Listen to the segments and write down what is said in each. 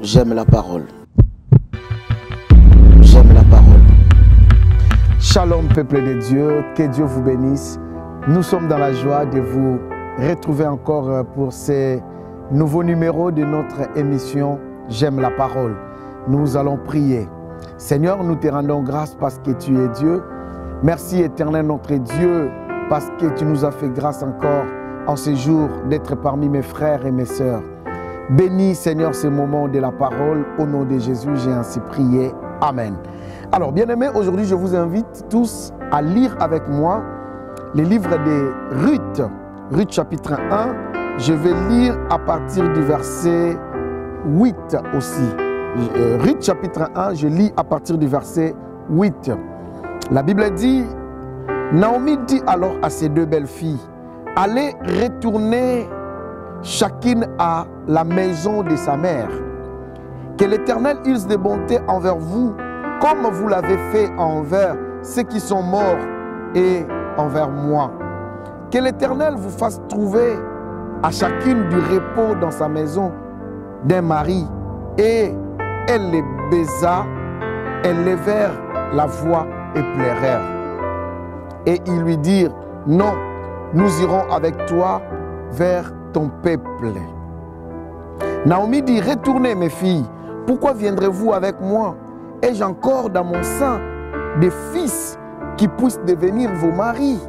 J'aime la parole. J'aime la parole. Shalom peuple de Dieu, que Dieu vous bénisse. Nous sommes dans la joie de vous retrouver encore pour ces nouveaux numéros de notre émission J'aime la parole. Nous allons prier. Seigneur, nous te rendons grâce parce que tu es Dieu. Merci éternel notre Dieu parce que tu nous as fait grâce encore en ce jour d'être parmi mes frères et mes sœurs. Bénis Seigneur ce moment de la parole. Au nom de Jésus, j'ai ainsi prié. Amen. Alors bien-aimés, aujourd'hui je vous invite tous à lire avec moi les livres de Ruth. Ruth chapitre 1. Je vais lire à partir du verset 8 aussi. Ruth chapitre 1, je lis à partir du verset 8. La Bible dit, Naomi dit alors à ses deux belles filles, allez retourner chacune à la maison de sa mère. Que l'Éternel use de bonté envers vous, comme vous l'avez fait envers ceux qui sont morts et envers moi. Que l'Éternel vous fasse trouver à chacune du repos dans sa maison d'un mari. Et elle les baisa, elles levèrent la voix et pleurèrent. Et ils lui dirent, non, nous irons avec toi vers ton peuple. Naomi dit, retournez mes filles, pourquoi viendrez-vous avec moi? Ai-je encore dans mon sein des fils qui puissent devenir vos maris?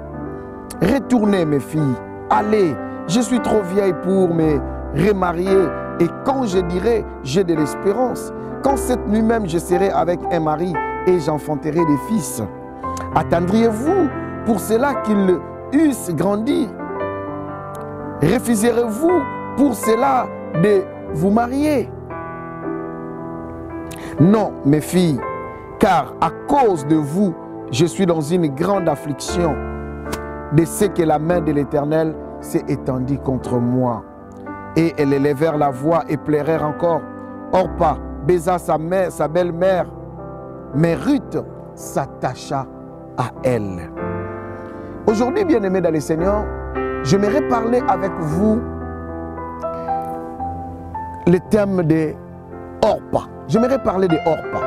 Retournez mes filles, allez, je suis trop vieille pour me remarier, et quand je dirai j'ai de l'espérance, quand cette nuit même je serai avec un mari et j'enfanterai des fils, attendriez-vous pour cela qu'ils eussent grandi? Refuserez-vous pour cela de vous marier? Non, mes filles, car à cause de vous, je suis dans une grande affliction de ce que la main de l'Éternel s'est étendue contre moi. Et elles élevèrent la voix et pleurèrent encore. Orpa baisa sa mère, sa belle-mère, mais Ruth s'attacha à elle. Aujourd'hui, bien-aimés dans le Seigneur, j'aimerais parler avec vous le thème de Orpa. J'aimerais parler de Orpa.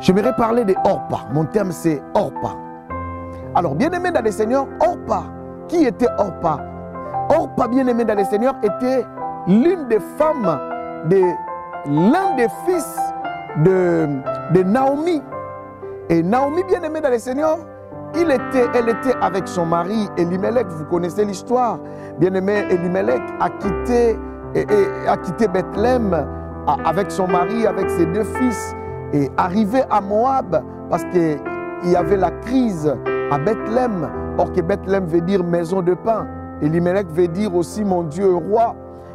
J'aimerais parler de Orpa. Mon thème c'est Orpa. Alors, bien-aimés dans le Seigneur, Orpa, qui était Orpa? Orpa, bien-aimé dans le Seigneur, était l'une des femmes de l'un des fils de Naomi. Et Naomi, bien-aimé dans le Seigneur, elle était avec son mari Elimelech. Vous connaissez l'histoire. Bien-aimé, Elimelech a quitté Bethléem avec son mari, avec ses deux fils, et arrivé à Moab parce qu'il y avait la crise à Bethléem. Or que Bethléem veut dire maison de pain. Elimelech veut dire aussi mon Dieu roi.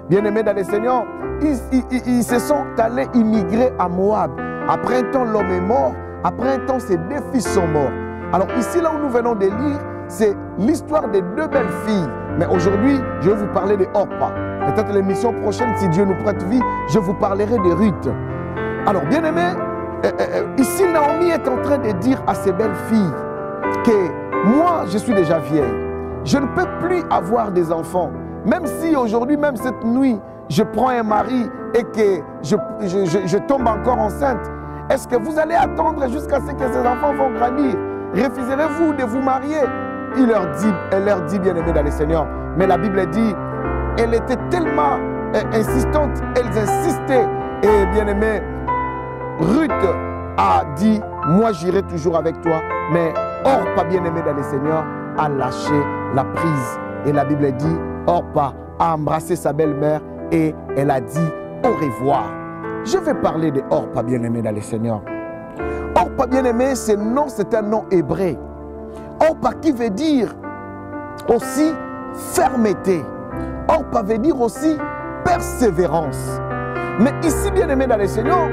Bien-aimés dans le Seigneur, ils se sont allés immigrer à Moab. Après un temps, l'homme est mort. Après un temps, ses deux fils sont morts. Alors ici, là où nous venons de lire, c'est l'histoire des deux belles filles. Mais aujourd'hui, je vais vous parler de Orpa. Peut-être l'émission prochaine, si Dieu nous prête vie, je vous parlerai de Ruth. Alors, bien-aimés, ici, Naomi est en train de dire à ses belles filles que moi, je suis déjà vieille. Je ne peux plus avoir des enfants. Même si aujourd'hui, même cette nuit, je prends un mari et que je tombe encore enceinte, est-ce que vous allez attendre jusqu'à ce que ces enfants vont grandir? Refuserez-vous de vous marier? Elle leur dit, bien-aimés dans le Seigneur. Mais la Bible dit, elle était tellement insistante, elles insistaient. Et bien-aimé, Ruth a dit, moi j'irai toujours avec toi. Mais Orpa, bien-aimé dans le Seigneur, a lâché la prise. Et la Bible dit, Orpa a embrassé sa belle-mère et elle a dit au revoir. Je vais parler de Orpa, bien-aimé dans le Seigneur. Orpa, bien-aimé, c'est un nom hébreu. Orpa qui veut dire aussi fermeté. Orpa veut dire aussi persévérance. Mais ici, bien-aimé dans le Seigneur,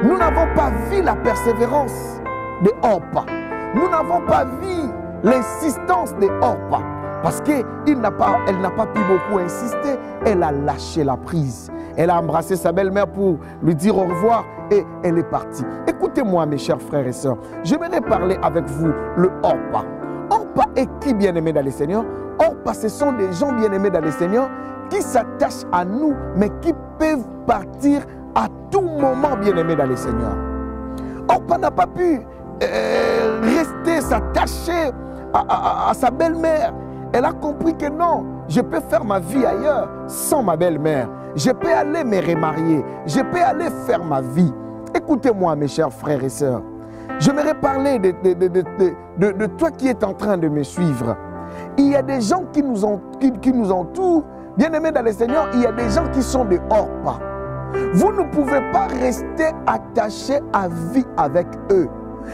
nous n'avons pas vu la persévérance de Orpa. Nous n'avons pas vu l'insistance de Orpa. Parce qu'elle n'a pas pu beaucoup insister. Elle a lâché la prise. Elle a embrassé sa belle-mère pour lui dire au revoir et elle est partie. Écoutez-moi mes chers frères et sœurs. J'aimerais parler avec vous le Orpa. Orpa est qui, bien-aimé dans le Seigneur? Orpa, ce sont des gens bien-aimés dans le Seigneur qui s'attachent à nous, mais qui peuvent partir à tout moment, bien-aimé dans le Seigneur. Orpa n'a pas pu rester, s'attacher à sa belle-mère. Elle a compris que non, je peux faire ma vie ailleurs sans ma belle-mère. Je peux aller me remarier. Je peux aller faire ma vie. Écoutez-moi, mes chers frères et sœurs. J'aimerais parler de toi qui es en train de me suivre. Il y a des gens qui nous entourent. Bien-aimés dans le Seigneur, il y a des gens qui sont des Orpa. Vous ne pouvez pas rester attaché à vie avec eux.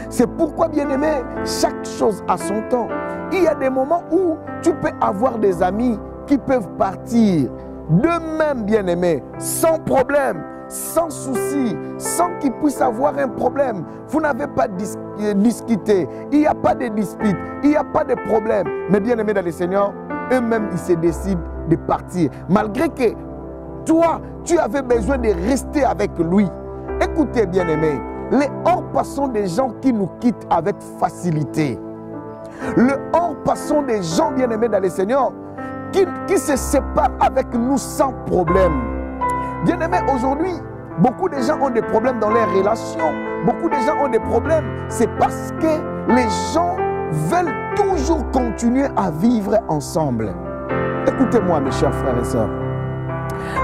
C'est pourquoi, bien-aimé, chaque chose a son temps. Il y a des moments où tu peux avoir des amis qui peuvent partir d'eux-mêmes, bien-aimés, sans problème, sans souci, sans qu'ils puissent avoir un problème. Vous n'avez pas discuté, il n'y a pas de dispute, il n'y a pas de problème. Mais bien-aimés dans le Seigneur, eux-mêmes, ils se décident de partir. Malgré que toi, tu avais besoin de rester avec lui. Écoutez, bien-aimés, les Orpa sont des gens qui nous quittent avec facilité. Les Orpa sont des gens, bien-aimés dans le Seigneur, qui se séparent avec nous sans problème. Bien-aimés, aujourd'hui, beaucoup de gens ont des problèmes dans leurs relations. Beaucoup de gens ont des problèmes. C'est parce que les gens veulent toujours continuer à vivre ensemble. Écoutez-moi, mes chers frères et sœurs.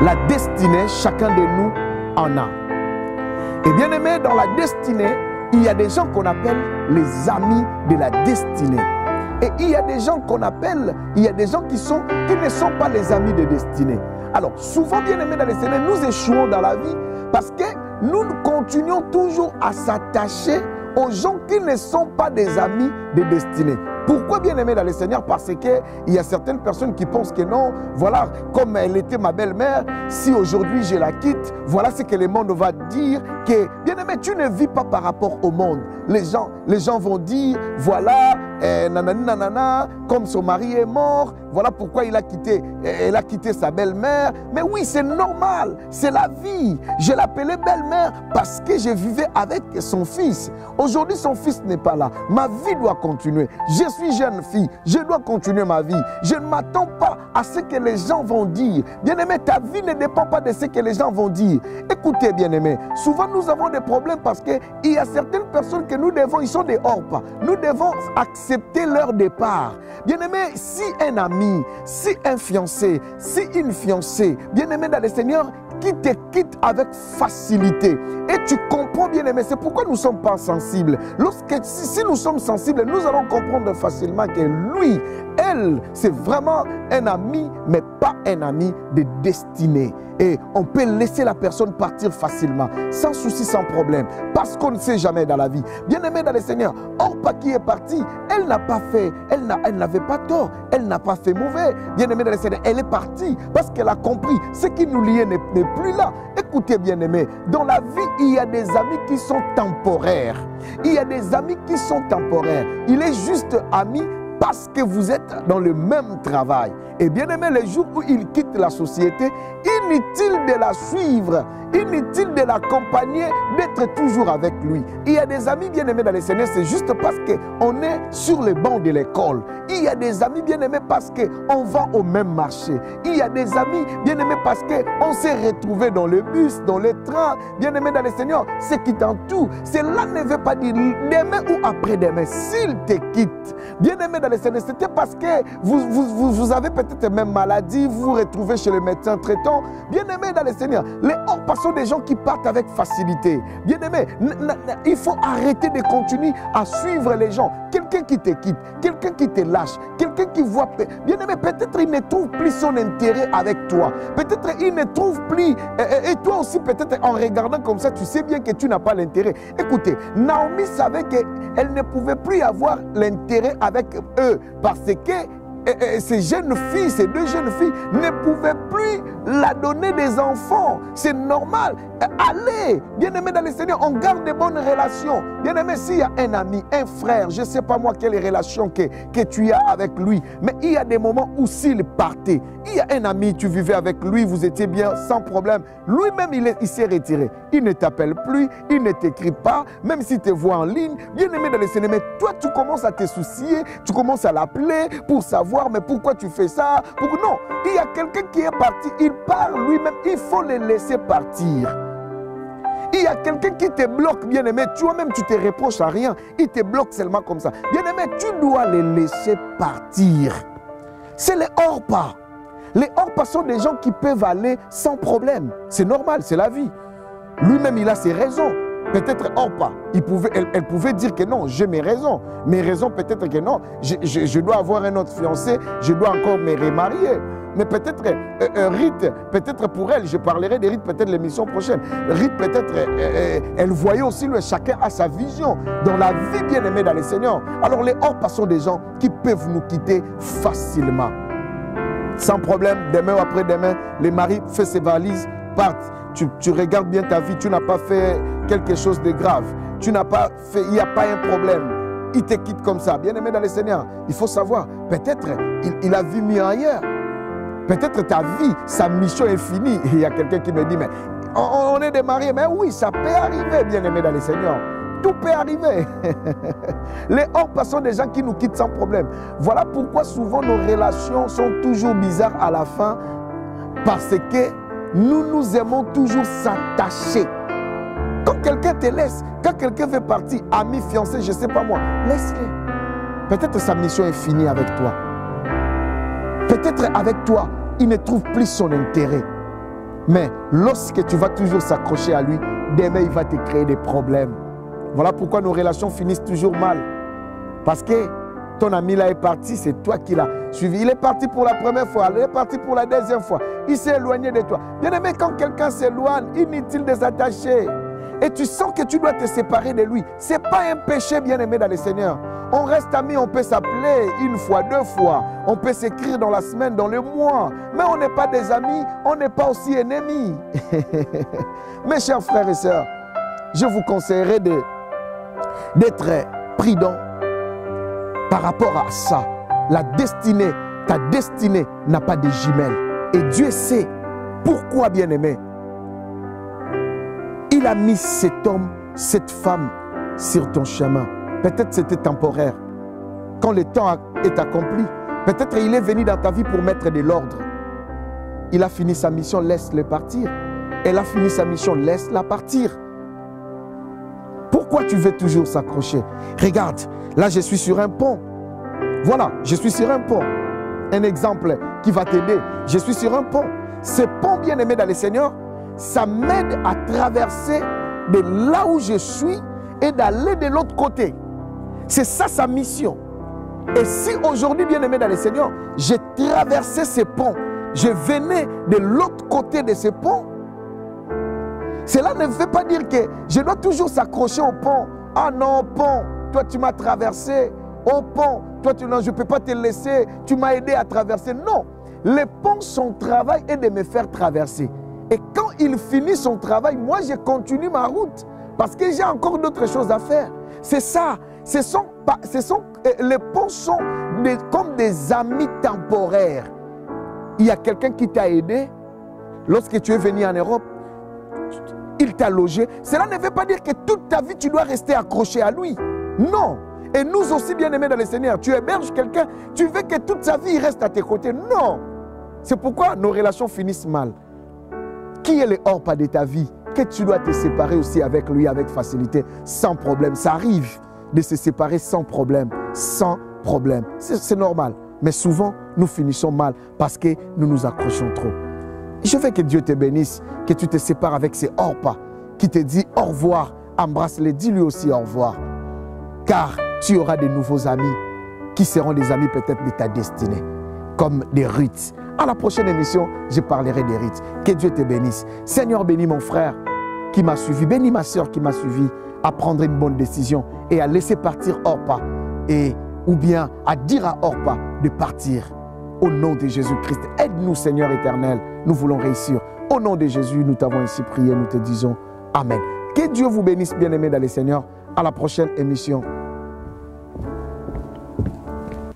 La destinée, chacun de nous en a. Et bien aimé, dans la destinée, il y a des gens qu'on appelle les amis de la destinée. Et il y a des gens qu'on appelle, il y a des gens qui ne sont pas les amis de destinée. Alors, souvent, bien aimé dans les destinée, nous échouons dans la vie parce que nous continuons toujours à s'attacher aux gens qui ne sont pas des amis de destinée. Pourquoi, bien aimé dans le Seigneur? Parce qu'il y a certaines personnes qui pensent que non, voilà, comme elle était ma belle-mère, si aujourd'hui je la quitte, voilà ce que le monde va dire, que, bien aimé, tu ne vis pas par rapport au monde. Les gens vont dire, voilà, nanani nanana, comme son mari est mort, voilà pourquoi elle a quitté sa belle-mère. Mais oui, c'est normal, c'est la vie. Je l'appelais belle-mère parce que je vivais avec son fils. Aujourd'hui, son fils n'est pas là. Ma vie doit continuer. Je suis jeune fille, je dois continuer ma vie. Je ne m'attends pas à ce que les gens vont dire. Bien-aimé, ta vie ne dépend pas de ce que les gens vont dire. Écoutez, bien-aimé, souvent nous avons des problèmes parce qu'il y a certaines personnes que nous devons, ils sont des Orpa. Nous devons accepter leur départ. Bien-aimé, si un ami, si un fiancé, si une fiancée, bien-aimé dans le Seigneur, qui te quitte avec facilité. Et tu comprends, bien aimé, c'est pourquoi nous ne sommes pas sensibles. Si nous sommes sensibles, nous allons comprendre facilement que lui, elle, c'est vraiment un ami, mais pas un ami de destinée. Et on peut laisser la personne partir facilement, sans souci, sans problème, parce qu'on ne sait jamais dans la vie. Bien aimé dans le Seigneur, Orpa qui est partie, elle n'a pas fait, elle n'avait pas tort, elle n'a pas fait mauvais. Bien aimé dans le Seigneur, elle est partie parce qu'elle a compris ce qui nous liait n'est plus là. Écoutez, bien aimé, dans la vie, il y a des amis qui sont temporaires. Il y a des amis qui sont temporaires. Il est juste ami parce que vous êtes dans le même travail. Et bien aimé, les jours où il quitte la société, inutile de la suivre, inutile de l'accompagner, d'être toujours avec lui. Il y a des amis bien aimés dans les Seigneur, c'est juste parce qu'on est sur les bancs de l'école. Il y a des amis bien aimés parce qu'on va au même marché. Il y a des amis bien aimés parce qu'on s'est retrouvés dans le bus, dans le train. Bien aimés dans les Seigneur, ce qui t'entoure, cela ne veut pas dire demain ou après-demain. S'il te quitte, bien aimé dans les Seigneur, c'était parce que vous avez peut-être même maladie, vous vous retrouvez chez le médecin traitant. Bien aimé dans les Seigneur, les Orpa sont des gens qui partent avec facilité. Bien aimé, il faut arrêter de continuer à suivre les gens. Quelqu'un qui te quitte, quelqu'un qui te lâche, quelqu'un qui voit... Bien aimé, peut-être il ne trouve plus son intérêt avec toi. Peut-être il ne trouve plus... Et toi aussi, peut-être en regardant comme ça, tu sais bien que tu n'as pas l'intérêt. Écoutez, Naomi savait qu'elle ne pouvait plus avoir l'intérêt avec eux parce que ces jeunes filles, ces deux jeunes filles ne pouvaient plus la donner des enfants. C'est normal. Allez, bien aimé dans le Seigneur, on garde de bonnes relations. Bien aimé, s'il y a un ami, un frère, je ne sais pas moi quelle relation que tu as avec lui, mais il y a des moments où s'il partait, il y a un ami, tu vivais avec lui, vous étiez bien sans problème. Lui-même, il s'est retiré. Il ne t'appelle plus, il ne t'écrit pas, même s'il te voit en ligne. Bien aimé dans le Seigneur, mais toi, tu commences à te soucier, tu commences à l'appeler pour savoir, mais pourquoi tu fais ça? Non, il y a quelqu'un qui est parti, il part lui-même, il faut le laisser partir. Il y a quelqu'un qui te bloque, bien-aimé, toi-même tu te reproches à rien. Il te bloque seulement comme ça. Bien-aimé, tu dois les laisser partir. C'est les hors-pas. Les hors-pas sont des gens qui peuvent aller sans problème. C'est normal, c'est la vie. Lui-même, il a ses raisons. Peut-être hors-pas. Elle pouvait dire que non, j'ai mes raisons. Mes raisons, peut-être que non. Je dois avoir un autre fiancé, je dois encore me remarier. Mais peut-être Rite, peut-être pour elle, je parlerai de Rite peut-être l'émission prochaine. Rite, peut-être, elle voyait aussi, chacun a sa vision dans la vie bien-aimée dans le Seigneur. Alors les hors-pas sont des gens qui peuvent nous quitter facilement. Sans problème, demain ou après-demain, les maris font ses valises, partent. Tu regardes bien ta vie, tu n'as pas fait quelque chose de grave. Tu n'as pas fait, il n'y a pas un problème. Il te quitte comme ça. Bien-aimé dans le Seigneur, il faut savoir, peut-être il a vu mieux ailleurs. Peut-être ta vie, sa mission est finie. Il y a quelqu'un qui me dit, mais on est des mariés. Mais oui, ça peut arriver, bien-aimé dans le Seigneur. Tout peut arriver. Les hors-pas sont des gens qui nous quittent sans problème. Voilà pourquoi souvent nos relations sont toujours bizarres à la fin. Parce que nous aimons toujours s'attacher. Quand quelqu'un te laisse, quand quelqu'un veut partir, ami, fiancé, je ne sais pas moi, laisse-le. Peut-être sa mission est finie avec toi. Peut-être avec toi, il ne trouve plus son intérêt. Mais lorsque tu vas toujours s'accrocher à lui, demain il va te créer des problèmes. Voilà pourquoi nos relations finissent toujours mal. Parce que ton ami là est parti, c'est toi qui l'as suivi. Il est parti pour la première fois, il est parti pour la deuxième fois. Il s'est éloigné de toi. Bien aimé, quand quelqu'un s'éloigne, inutile de s'attacher. Et tu sens que tu dois te séparer de lui. Ce n'est pas un péché, bien aimé dans le Seigneur. On reste amis, on peut s'appeler une fois, deux fois. On peut s'écrire dans la semaine, dans le mois. Mais on n'est pas des amis, on n'est pas aussi ennemis. Mes chers frères et sœurs, je vous conseillerais d'être prudent par rapport à ça. La destinée, ta destinée n'a pas de jumelles. Et Dieu sait pourquoi, bien-aimé, il a mis cet homme, cette femme sur ton chemin. Peut-être c'était temporaire. Quand le temps est accompli, peut-être il est venu dans ta vie pour mettre de l'ordre. Il a fini sa mission, laisse-le partir. Elle a fini sa mission, laisse-la partir. Pourquoi tu veux toujours s'accrocher? Regarde, là je suis sur un pont. Voilà, je suis sur un pont. Un exemple qui va t'aider. Je suis sur un pont. Ce pont, bien aimé dans le Seigneur, ça m'aide à traverser de là où je suis et d'aller de l'autre côté. C'est ça sa mission. Et si aujourd'hui, bien aimé dans le Seigneur, j'ai traversé ce pont, je venais de l'autre côté de ce pont, cela ne veut pas dire que je dois toujours s'accrocher au pont. Ah non, pont, toi tu m'as traversé. Au pont, toi tu, non, je ne peux pas te laisser, tu m'as aidé à traverser. Non, le pont, son travail est de me faire traverser. Et quand il finit son travail, moi je continue ma route. Parce que j'ai encore d'autres choses à faire. C'est ça. Les ponts sont comme des amis temporaires. Il y a quelqu'un qui t'a aidé. Lorsque tu es venu en Europe, il t'a logé. Cela ne veut pas dire que toute ta vie, tu dois rester accroché à lui. Non. Et nous aussi, bien aimés dans le Seigneur, tu héberges quelqu'un, tu veux que toute sa vie reste à tes côtés. Non. C'est pourquoi nos relations finissent mal. Qui est le hors-pas de ta vie? Que tu dois te séparer aussi avec lui avec facilité, sans problème. Ça arrive de se séparer sans problème, sans problème. C'est normal. Mais souvent, nous finissons mal parce que nous nous accrochons trop. Je veux que Dieu te bénisse, que tu te sépares avec ces hors-pas, qui te dit au revoir, embrasse-les, dis-lui aussi au revoir. Car tu auras de nouveaux amis qui seront des amis peut-être de ta destinée, comme des Ruth. À la prochaine émission, je parlerai des Ruth. Que Dieu te bénisse. Seigneur, bénis mon frère qui m'a suivi, bénis ma soeur qui m'a suivi à prendre une bonne décision et à laisser partir Orpa, ou bien à dire à Orpa de partir. Au nom de Jésus-Christ, aide-nous Seigneur éternel, nous voulons réussir. Au nom de Jésus, nous t'avons ainsi prié, nous te disons Amen. Que Dieu vous bénisse bien-aimés dans le Seigneur. À la prochaine émission.